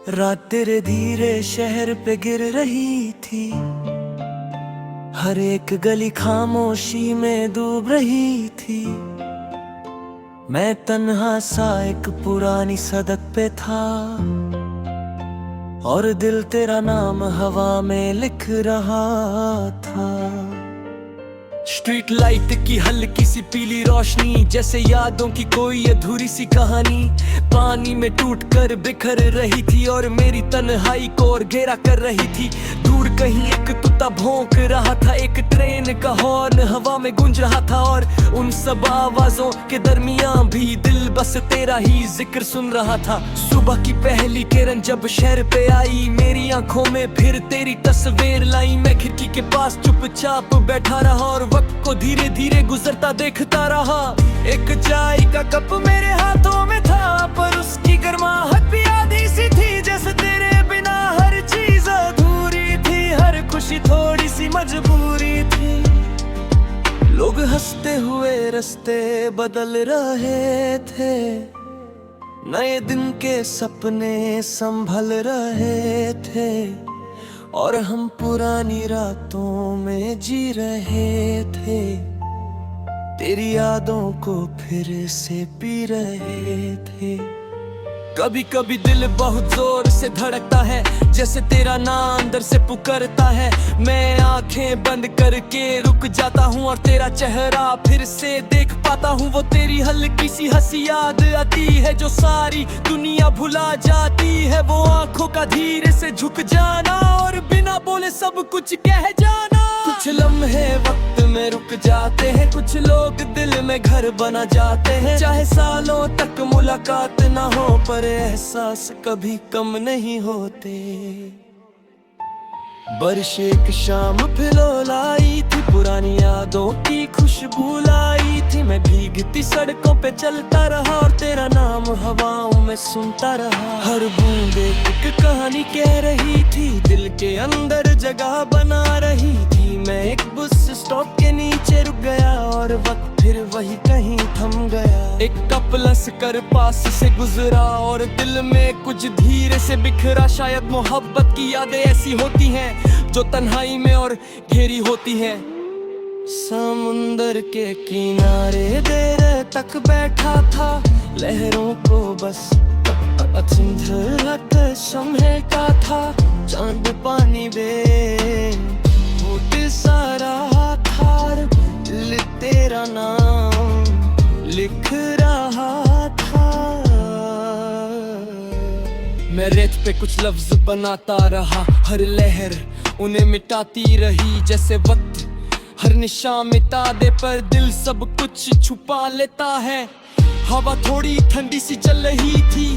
रात तेरे धीरे शहर पे गिर रही थी, हर एक गली खामोशी में डूब रही थी। मैं तन्हा सा एक पुरानी सड़क पे था और दिल तेरा नाम हवा में लिख रहा था। स्ट्रीट लाइट की हल्की सी पीली रोशनी, जैसे यादों की कोई अधूरी सी कहानी, पानी में टूटकर बिखर रही थी और मेरी तन्हाई को और घेरा कर रही थी। दूर कहीं एक कुत्ता भौंक रहा था, एक ट्रेन का हॉर्न हवा में गूंज रहा था और उन सब आवाजों के दरमियान भी दिल बस तेरा ही जिक्र सुन रहा था। सुबह की पहली किरण जब शहर पे आई, मेरी आंखों में फिर तेरी तस्वीर लाई। मैं खिड़की के पास चुपचाप बैठा रहा और वक्त को धीरे धीरे गुजरता देखता रहा। एक चाय का कप मेरे हाथों में था, पर उसकी गर्माहट भी आधी सी थी। जैसे तेरे बिना हर चीज अधूरी थी, हर खुशी थोड़ी सी मजबूरी थी। लोग हंसते हुए रास्ते बदल रहे थे, नए दिन के सपने संभल रहे थे और हम पुरानी रातों में जी रहे थे। तेरी यादों को फिर से पी रहे थे। कभी कभी दिल बहुत जोर से धड़कता है, जैसे तेरा नाम अंदर से पुकारता है। मैं आंखें बंद करके रुक जाता हूँ और तेरा चेहरा फिर से देख पाता हूँ। वो तेरी हल्की सी हंसी याद आती है जो सारी दुनिया भुला जाती है। वो आंखों का धीरे से झुक जाना और बिना बोले सब कुछ कह जाना। कुछ लम्हे वक्त में रुक जाते हैं, कुछ लोग दिल में घर बना जाते हैं। चाहे सालों तक मुलाकात ना हो, पर एहसास कभी कम नहीं होते। बारिश एक शाम फिलो लाई थी, पुरानी यादों की खुशबू लाई थी। मैं भीगती सड़कों पे चलता रहा और तेरा नाम हवाओं में सुनता रहा। हर बूंद एक कहानी कह रही थी, दिल के अंदर जगह बना रही थी। मैं एक बस स्टॉप के नीचे रुक गया और वक्त फिर वही कहीं थम गया। एक कप लस कर पास से गुजरा और दिल में कुछ धीरे से बिखरा। शायद मोहब्बत की यादें ऐसी होती हैं जो तन्हाई में और घेरी होती है। समुंदर के किनारे देर तक बैठा था, लहरों को बस अथक समय का था। चांद पानी में सारा था, दिल तेरा नाम लिख रहा था। मैं रेत पे कुछ लफ्ज बनाता रहा, हर लहर उन्हें मिटाती रही। जैसे वक्त हर निशान मिटा दे, पर दिल सब कुछ छुपा लेता है। हवा थोड़ी ठंडी सी चल रही थी,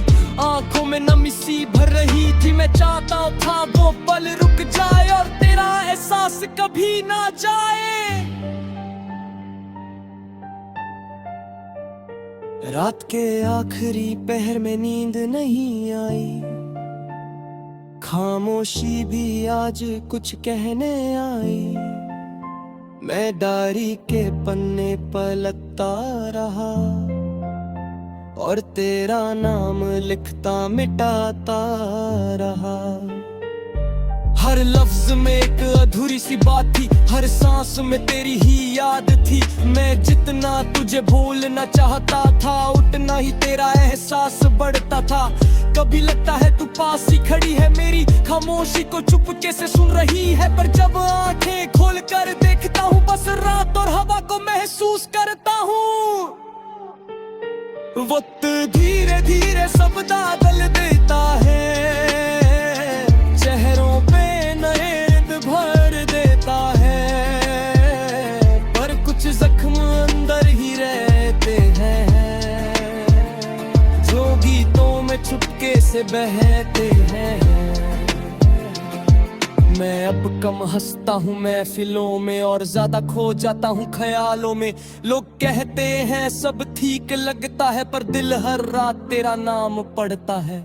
आंखों में नमी सी भर रही थी। मैं चाहता था वो पल रुक जाए और तेरा एहसास कभी ना जाए। रात के आखिरी पहर में नींद नहीं आई, खामोशी भी आज कुछ कहने आई। मैं डायरी के पन्ने पलटता रहा और तेरा नाम लिखता मिटाता रहा। हर लफ्ज में एक अधूरी सी बात थी, हर सांस में तेरी ही याद थी। मैं जितना तुझे भूलना चाहता था, उतना ही तेरा एहसास बढ़ता था। कभी लगता है तू पास ही खड़ी है, मेरी खामोशी को चुपके से सुन रही है। पर जब आंखें खोल कर देखता हूँ, बस रात और हवा को महसूस करता हूँ। वक्त धीरे धीरे सब बदल देता है, चेहरों पे नए रंग भर देता है। पर कुछ जख्म अंदर ही रहते हैं, जो गीतों में चुपके से बहते हैं। मैं अब कम हंसता हूँ महफिलों में और ज्यादा खो जाता हूँ ख्यालों में। लोग कहते हैं सब ठीक लगता है, पर दिल हर रात तेरा नाम पढ़ता है।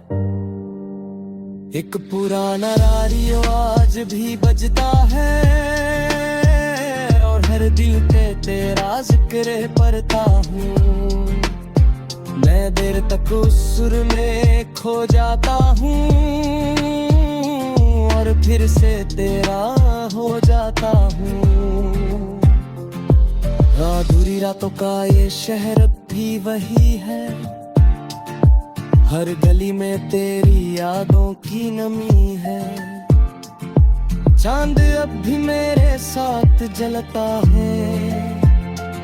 एक पुराना रेडियो आज भी बजता है और हर दिल पे तेरा जिक्र पढ़ता हूँ। मैं देर तक उस सुर में खो जाता हूँ और फिर से तेरा हो जाता हूँ। अधूरी रातों का ये शहर अब भी वही है, हर गली में तेरी यादों की नमी है। चांद अब भी मेरे साथ जलता है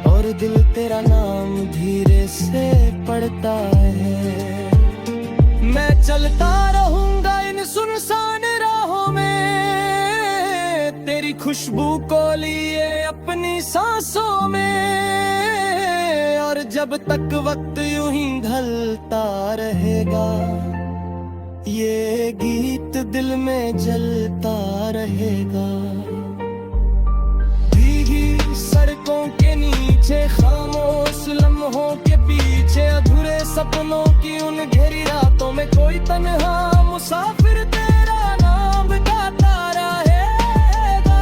और दिल तेरा नाम धीरे से पढ़ता है। मैं चलता रहूंगा इन सुनसान राहों में, तेरी खुशबू को लिए अपनी सांसों में। और जब तक वक्त यूं ही ढलता रहेगा, ये गीत दिल में जलता रहेगा। भीगी सड़कों के नीचे, खामोश लम्हों के पीछे, अधूरे सपनों की उन गहरी रातों में कोई तन्हा मुसाफिर तेरा नाम गाता रहेगा।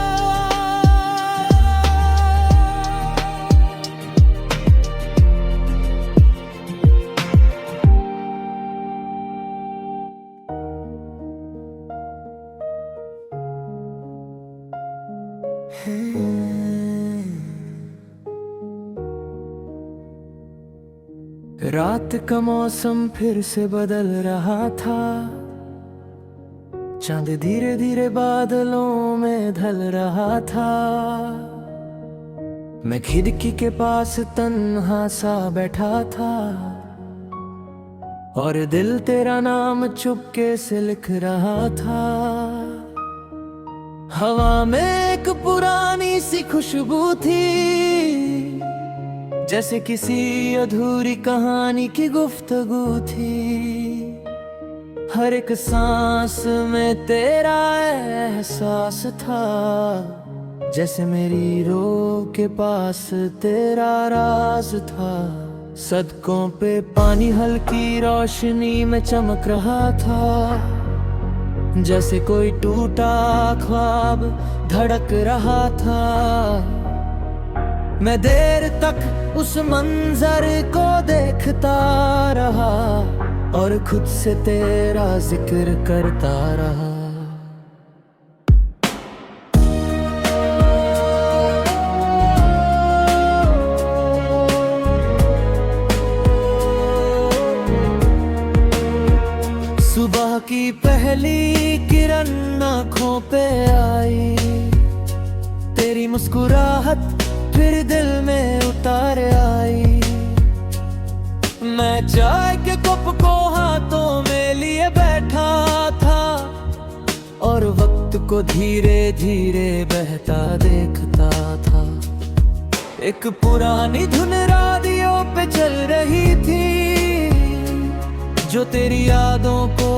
रात का मौसम फिर से बदल रहा था, चांद धीरे धीरे बादलों में ढल रहा था। मैं खिड़की के पास तन्हा सा बैठा था और दिल तेरा नाम चुपके से लिख रहा था। हवा में एक पुरानी सी खुशबू थी, जैसे किसी अधूरी कहानी की गुफ्तगू थी। हर एक सांस में तेरा एहसास था, जैसे मेरी रूह के पास तेरा राज था। सड़कों पे पानी हल्की रोशनी में चमक रहा था, जैसे कोई टूटा ख्वाब धड़क रहा था। मैं देर तक उस मंजर को देखता रहा और खुद से तेरा जिक्र करता रहा। सुबह की पहली किरण आँखों पे आई, तेरी मुस्कुराहट फिर दिल में उतार आई। मैं चाय के कप को हाथों में लिए बैठा था और वक्त को धीरे धीरे बहता देखता था। एक पुरानी धुन रेडियो पे चल रही थी, जो तेरी यादों को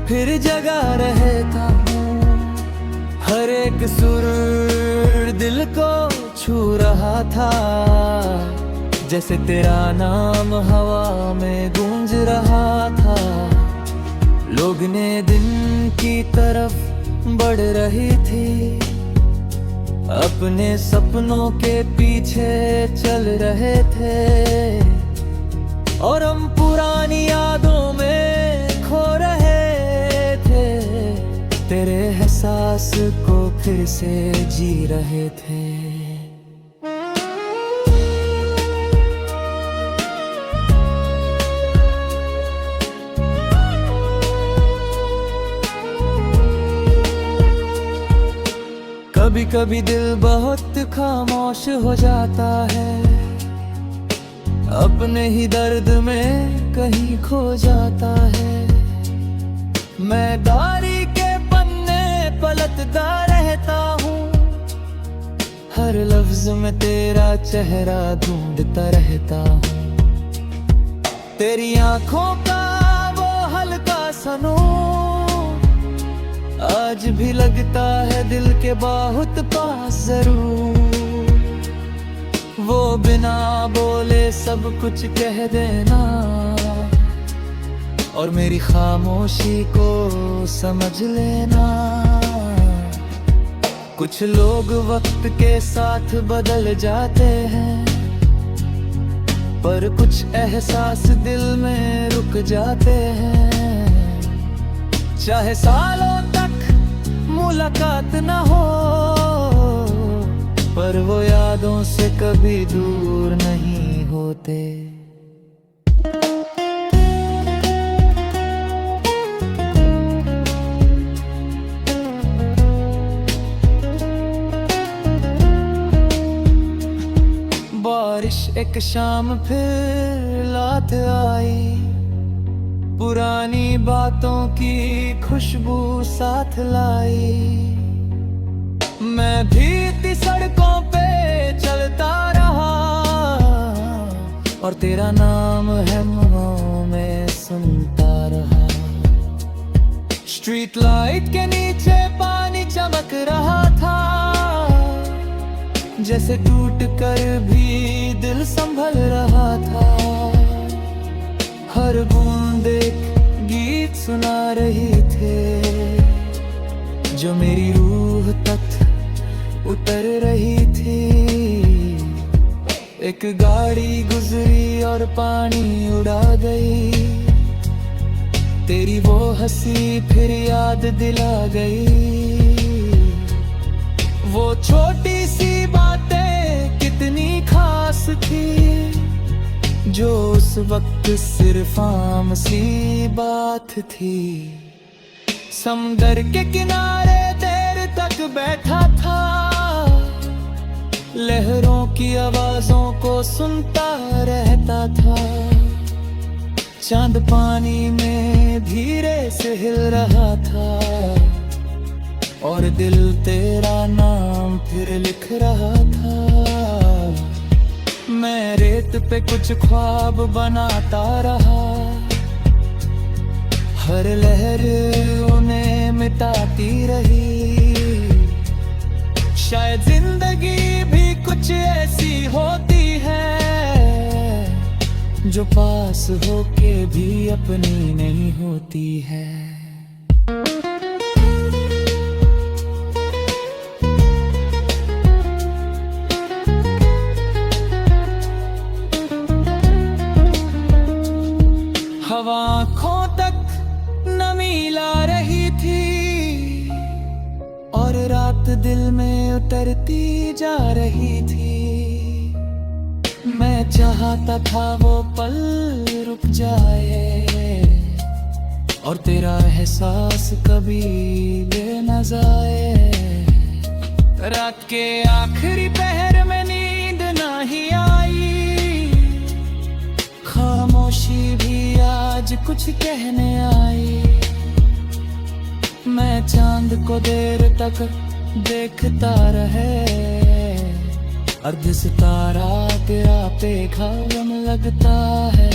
फिर जगा रहता हूँ। हर एक सुर दिल को छू रहा था, जैसे तेरा नाम हवा में गूंज रहा था। लोग ने दिन की तरफ बढ़ रही थी, अपने सपनों के पीछे चल रहे थे और हम पुरानी यादों में खो रहे थे। तेरे एहसास को फिर से जी रहे थे। कभी कभी दिल बहुत खामोश हो जाता है, अपने ही दर्द में कहीं खो जाता है। मैं डायरी के पन्ने पलटता रहता हूँ, हर लफ्ज में तेरा चेहरा ढूंढता रहता हूँ। तेरी आंखों का वो हल्का सा नूर आज भी लगता है दिल के बहुत पास जरूर। वो बिना बोले सब कुछ कह देना और मेरी खामोशी को समझ लेना। कुछ लोग वक्त के साथ बदल जाते हैं, पर कुछ एहसास दिल में रुक जाते हैं। चाहे सालों तक मुलाकात न हो, पर वो यादों से कभी दूर नहीं होते। बारिश एक शाम फिर लात आई, पुरानी बातों की खुशबू साथ लाई। मैं भी इतनी सड़कों पे चलता रहा, और तेरा नाम है मुँहों में सुनता रहा। स्ट्रीट लाइट के नीचे पानी चमक रहा था, जैसे टूट कर भी दिल संभल रहा था। हर बूंद एक गीत सुना रही थे, जो मेरी रूह तक उतर रही थी। एक गाड़ी गुजरी और पानी उड़ा गई, तेरी वो हंसी फिर याद दिला गई। वो छोटी सी बातें कितनी खास थी, जो उस वक्त सिर्फ आम सी बात थी। समुंदर के किनारे देर तक बैठा था, लहरों की आवाजों को सुनता रहता था। चांद पानी में धीरे से हिल रहा था, और दिल तेरा नाम फिर लिख रहा था। मैं रेत पे कुछ ख्वाब बनाता रहा, हर लहर उन्हें मिटाती रही। शायद जिंदगी भी कुछ ऐसी होती है, जो पास होके भी अपनी नहीं होती है। हवा आँखों तक नमी ला रही थी, और रात दिल में उतरती जा रही थी। मैं चाहता था वो पल रुक जाए, और तेरा एहसास कभी ले न जाए। रात के आखिरी पहर में नींद नहीं आई, खामोशी भी आज कुछ कहने आई। मैं चांद को देर तक देखता रहे, अर्ध सितारा तेरा बेखबर लगता है।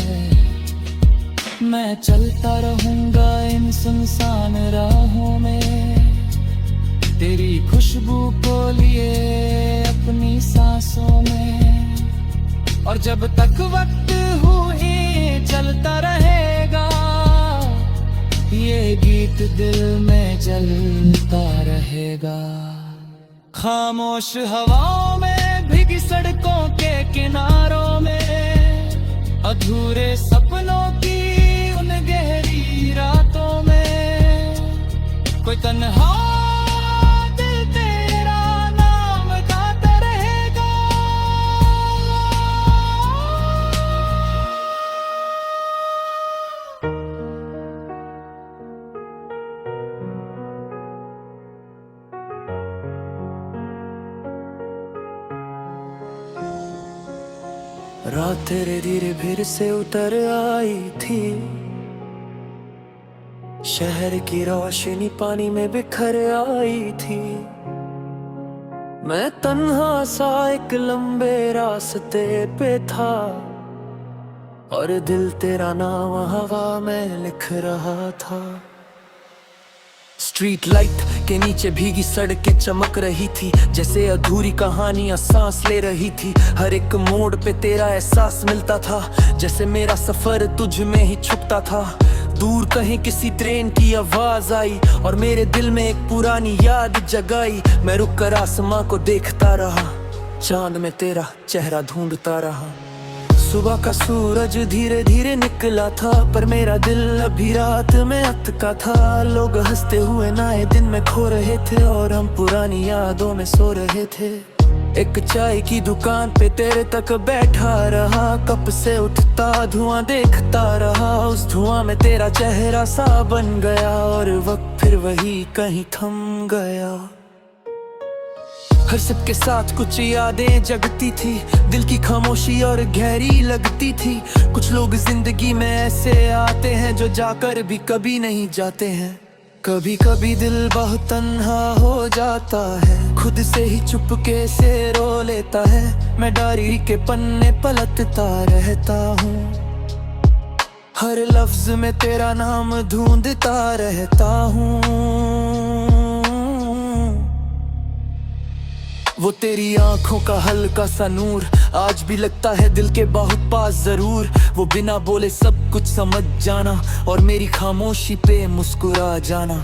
मैं चलता रहूंगा इन सुनसान राहों में, तेरी खुशबू को लिए अपनी सांसों में। और जब तक वक्त हुई चलता रहेगा, ये गीत दिल में जलता रहेगा। खामोश हवाओं में, भीगी सड़कों के किनारों में, अधूरे सपनों की उन गहरी रातों में, कोई तन्हा दिल तेरा नाम गाता रहेगा। रात तेरे धीरे भीड़ से उतर आई थी, शहर की रोशनी पानी में बिखर आई थी। मैं तन्हा सा एक लंबे रास्ते पे था, और दिल तेरा नाम हवा में लिख रहा था। स्ट्रीट लाइट के नीचे भीगी सड़कें चमक रही थी, जैसे अधूरी कहानियां सांस ले रही थी। हर एक मोड़ पे तेरा एहसास मिलता था, जैसे मेरा सफर तुझ में ही छुपता था। दूर कहीं किसी ट्रेन की आवाज आई, और मेरे दिल में एक पुरानी याद जगाई। मैं रुक कर आसमां को देखता रहा, चांद में तेरा चेहरा ढूंढता रहा। सुबह का सूरज धीरे धीरे निकला था, पर मेरा दिल अभी रात में अटका था। लोग हंसते हुए नए दिन में खो रहे थे और हम पुरानी यादों में सो रहे थे। एक चाय की दुकान पे तेरे तक बैठा रहा, कप से उठता धुआं देखता रहा। उस धुआं में तेरा चेहरा सा बन गया और वक्त फिर वही कहीं थम गया। हर सबके साथ कुछ यादें जगती थी, दिल की खामोशी और गहरी लगती थी। कुछ लोग जिंदगी में ऐसे आते हैं जो जाकर भी कभी नहीं जाते हैं। कभी कभी दिल बहुत तन्हा हो जाता है, खुद से ही चुपके से रो लेता है। मैं डायरी के पन्ने पलटता रहता हूँ, हर लफ्ज में तेरा नाम ढूंढता रहता हूँ। वो तेरी आंखों का हल्का सा नूर आज भी लगता है दिल के बहुत पास जरूर। वो बिना बोले सब कुछ समझ जाना और मेरी खामोशी पे मुस्कुरा जाना।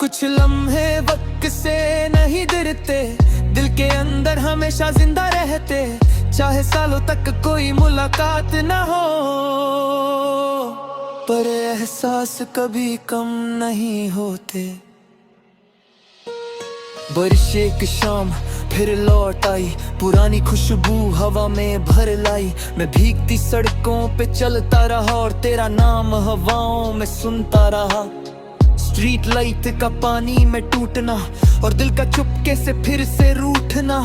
कुछ लम्हे वक्त से नहीं गिरते, दिल के अंदर हमेशा जिंदा रहते। चाहे सालों तक कोई मुलाकात ना हो, पर एहसास कभी कम नहीं होते। बारिश एक शाम फिर लौट आई, पुरानी खुशबू हवा में भर लाई। मैं भीगती सड़कों पे चलता रहा और तेरा नाम हवाओं में सुनता रहा। स्ट्रीट लाइट का पानी में टूटना और दिल का चुपके से फिर से रूठना।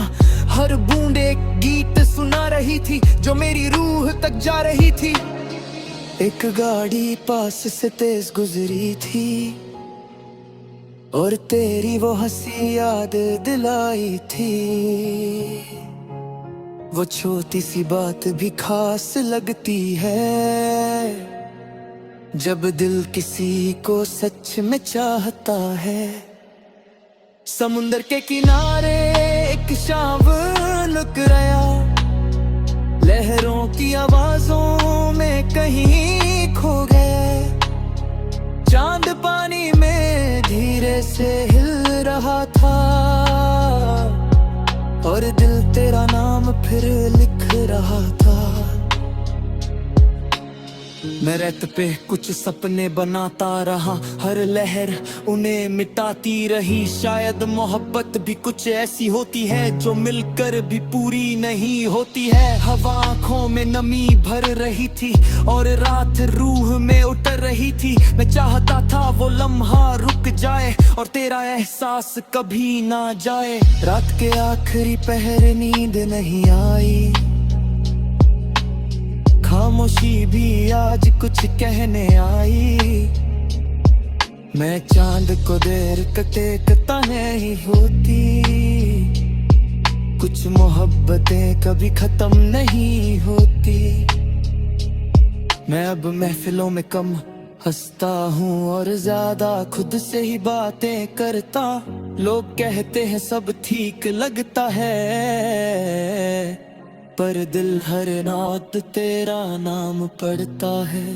हर बूंद एक गीत सुना रही थी जो मेरी रूह तक जा रही थी। एक गाड़ी पास से तेज गुजरी थी और तेरी वो हंसी याद दिलाई थी। वो छोटी सी बात भी खास लगती है, जब दिल किसी को सच में चाहता है। समुंदर के किनारे एक शाम लुक रहा, लहरों की आवाजों में कहीं खो गए। चांद पानी में धीरे से हिल रहा था और दिल तेरा नाम फिर लिख रहा था। मैं रेत पे कुछ सपने बनाता रहा, हर लहर उन्हें मिटाती रही। शायद मोहब्बत भी कुछ ऐसी होती है जो मिलकर भी पूरी नहीं होती है। हवा आँखों में नमी भर रही थी और रात रूह में उतर रही थी। मैं चाहता था वो लम्हा रुक जाए और तेरा एहसास कभी ना जाए। रात के आखिरी पहर नींद नहीं आई, खामोशी भी आज कुछ कहने आई। मैं चांद को देर देखता नहीं होती, कुछ मोहब्बतें कभी खत्म नहीं होती। मैं अब महफिलों में कम हंसता हूँ और ज्यादा खुद से ही बातें करता। लोग कहते हैं सब ठीक लगता है, पर दिल हर रात तेरा नाम पढ़ता है।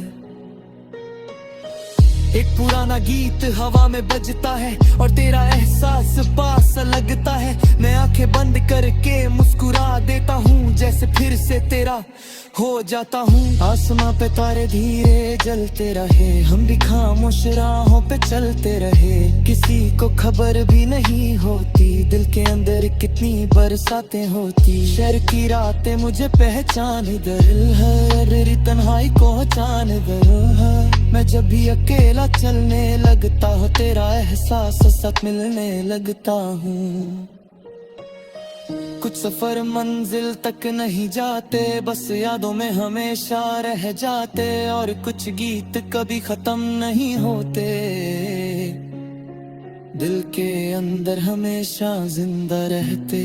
एक पुराना गीत हवा में बजता है और तेरा एहसास पास लगता है। मैं आंखें बंद करके मुस्कुरा देता हूँ, जैसे फिर से तेरा हो जाता हूँ। आसमां पे तारे धीरे जलते रहे, हम भी खामोश राहों पे चलते रहे। किसी को खबर भी नहीं होती दिल के अंदर कितनी बरसातें होती। शहर की रातें मुझे पहचान दर है, मेरी तन्हाई को पहचान दर है। मैं जब भी अकेला चलने लगता हूँ, तेरा एहसास साथ मिलने लगता हूँ। कुछ सफर मंजिल तक नहीं जाते, बस यादों में हमेशा रह जाते। और कुछ गीत कभी खत्म नहीं होते, दिल के अंदर हमेशा जिंदा रहते।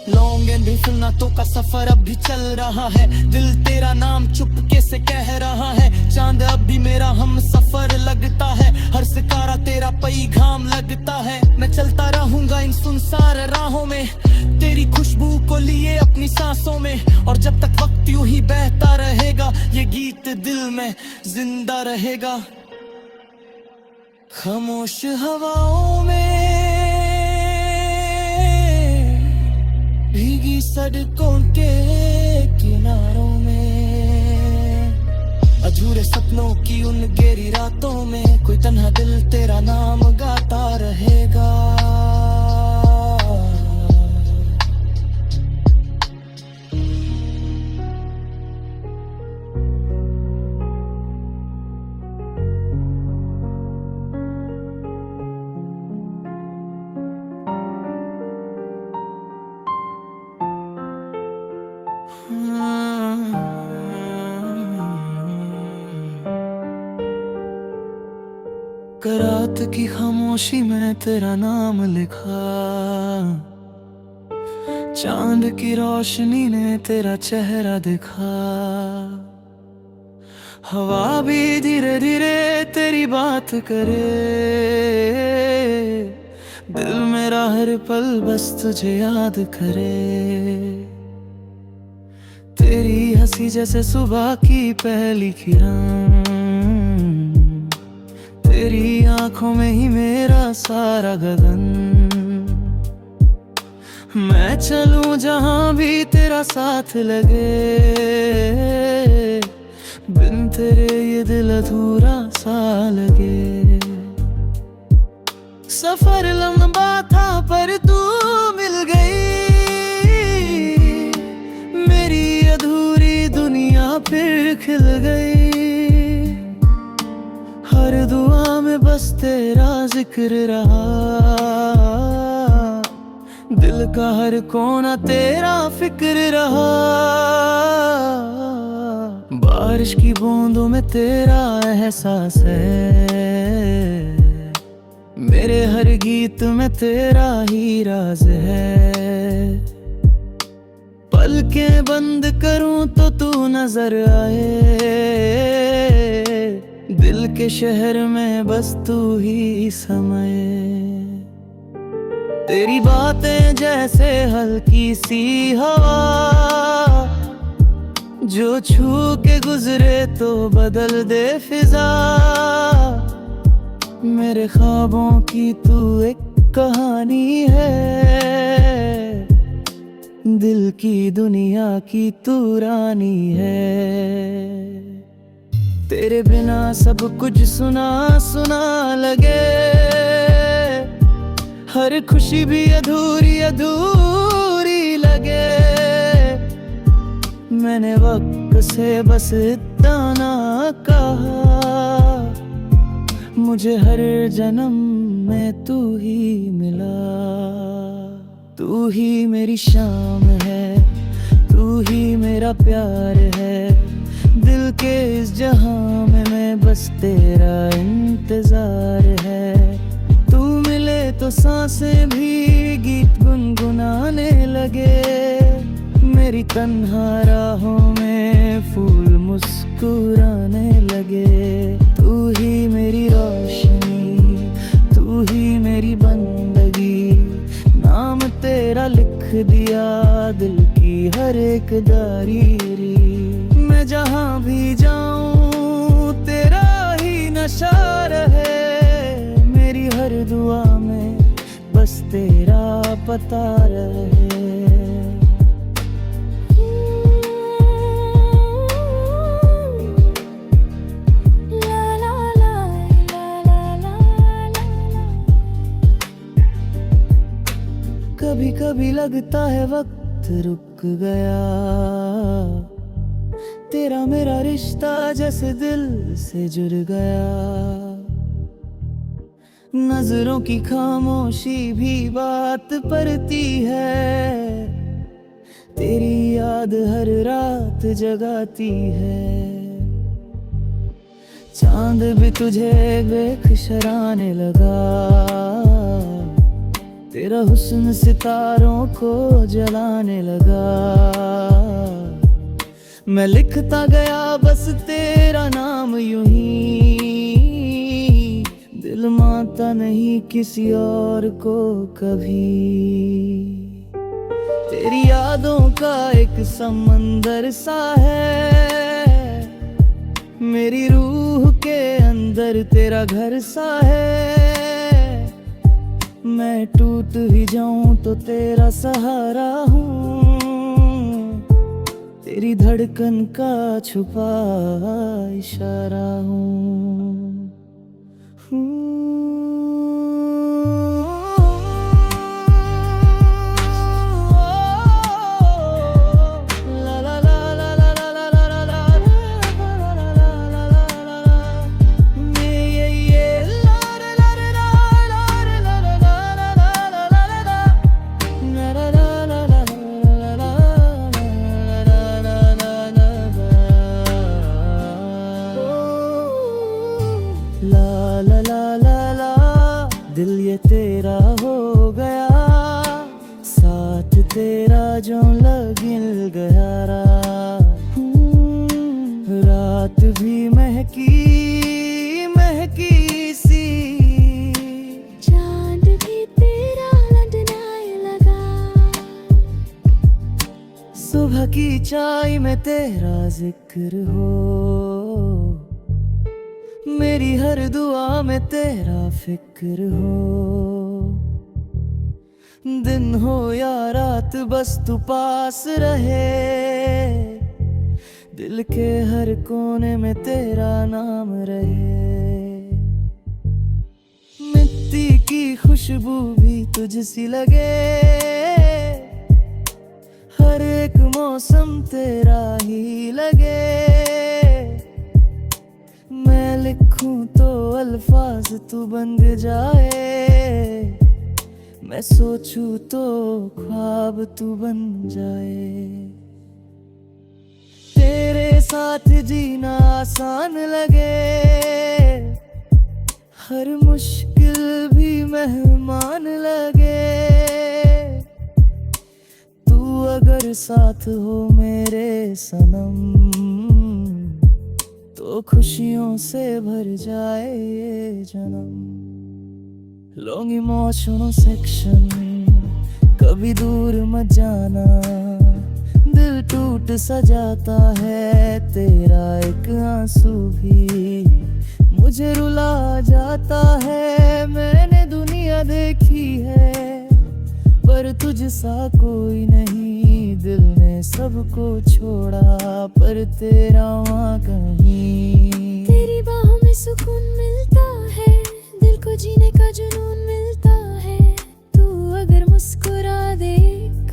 लॉन्ग एंड सुन्नतों का सफर अब भी चल रहा है, दिल तेरा नाम चुपके से कह रहा है। चांद अब भी मेरा हम सफर लगता है, हर सितारा तेरा पैगाम लगता है। मैं चलता रहूंगा इन सुनसान राहों में, तेरी खुशबू को लिए अपनी सांसों में। और जब तक वक्त यूं ही बहता रहेगा, ये गीत दिल में जिंदा रहेगा। खामोश हवाओं में, भीगी सड़कों के धुन गेरी रातों में कोई तन्हा दिल तेरा नाम गाता रहेगा। रात की खामोशी में तेरा नाम लिखा, चांद की रोशनी ने तेरा चेहरा दिखा। हवा भी धीरे धीरे तेरी बात करे, दिल मेरा हर पल बस तुझे याद करे। तेरी हंसी जैसे सुबह की पहली किरण, तेरी आंखों में ही मेरा सारा गगन। मैं चलूं जहां भी तेरा साथ लगे, बिन तेरे ये दिल अधूरा सा लगे। सफर लंबा था पर तू मिल गई, मेरी अधूरी दुनिया फिर खिल गई। हर दुआ में बस तेरा जिक्र रहा, दिल का हर कोना तेरा फिक्र रहा। बारिश की बूंदों में तेरा एहसास है, मेरे हर गीत में तेरा ही राज है। पलकें बंद करूं तो तू नजर आए, दिल के शहर में बस तू ही समाए। तेरी बातें जैसे हल्की सी हवा, जो छू के गुजरे तो बदल दे फिजा। मेरे ख्वाबों की तू एक कहानी है, दिल की दुनिया की तू रानी है। तेरे बिना सब कुछ सुना सुना लगे, हर खुशी भी अधूरी अधूरी लगे। मैंने वक्त से बस इतना ना कहा, मुझे हर जन्म में तू ही मिला। तू ही मेरी शाम है, तू ही मेरा प्यार है। दिल के इस जहां में मैं बस तेरा इंतजार है। तू मिले तो सांसें भी गीत गुनगुनाने लगे, मेरी तन्हा राहों में फूल मुस्कुराने लगे। तू ही मेरी रोशनी, तू ही मेरी बंदगी, नाम तेरा लिख दिया दिल की हर एक दायरी। मैं जहां भी जाऊं तेरा ही नशा रहे, मेरी हर दुआ में बस तेरा पता रहे। कभी कभी लगता है वक्त रुक गया, तेरा मेरा रिश्ता जैसे दिल से जुड़ गया। नजरों की खामोशी भी बात करती है, तेरी याद हर रात जगाती है। चांद भी तुझे बेखुशराने लगा, तेरा हुस्न सितारों को जलाने लगा। मैं लिखता गया बस तेरा नाम यूं ही, दिल मानता नहीं किसी और को कभी। तेरी यादों का एक समंदर सा है, मेरी रूह के अंदर तेरा घर सा है। मैं टूट भी जाऊं तो तेरा सहारा हूँ, तेरी धड़कन का छुपा इशारा ला ला ला ला ला, दिल ये तेरा हो गया, साथ तेरा जो लगिल गया रात भी महकी महकी सी, चांद भी तेरा लंडनाए लगा। सुबह की चाय में तेरा जिक्र हो, मेरी हर दुआ में तेरा फिक्र हो। दिन हो या रात बस तू पास रहे, दिल के हर कोने में तेरा नाम रहे। मिट्टी की खुशबू भी तुझसी लगे, हर एक मौसम तेरा ही लगे। मैं लिखूं तो अल्फाज तू बन जाए, मैं सोचूं तो ख्वाब तू बन जाए। तेरे साथ जीना आसान लगे, हर मुश्किल भी मेहमान लगे। तू अगर साथ हो मेरे सनम, तो खुशियों से भर जाए ये जन्म। लॉन्ग इमोशनल सेक्शन, कभी दूर मत जाना, दिल टूट सा जाता है, तेरा एक आंसू भी मुझे रुला जाता है। मैंने दुनिया देखी है पर तुझसा कोई नहीं, दिल ने सबको छोड़ा पर तेरा वहाँ कहीं। तेरी बाहों में सुकून मिलता है, दिल को जीने का जुनून मिलता है। तू अगर मुस्कुरा दे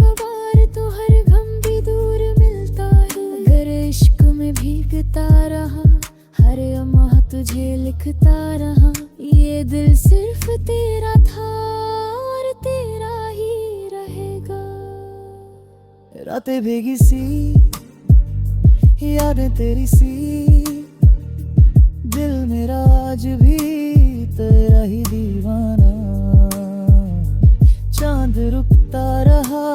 कबार तो हर गम भी दूर मिलता है। अगर इश्क में भीगता रहा, हर लम्हा तुझे लिखता रहा। ये दिल सिर्फ तेरा था और तेरा ही रहेगा। रातें भीगी सी, यादें तेरी सी, दिल मेरा आज भी तेरा ही दीवाना। चांद रुकता रहा,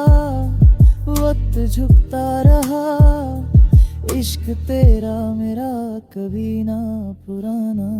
वक्त झुकता रहा, इश्क तेरा मेरा कभी ना पुराना।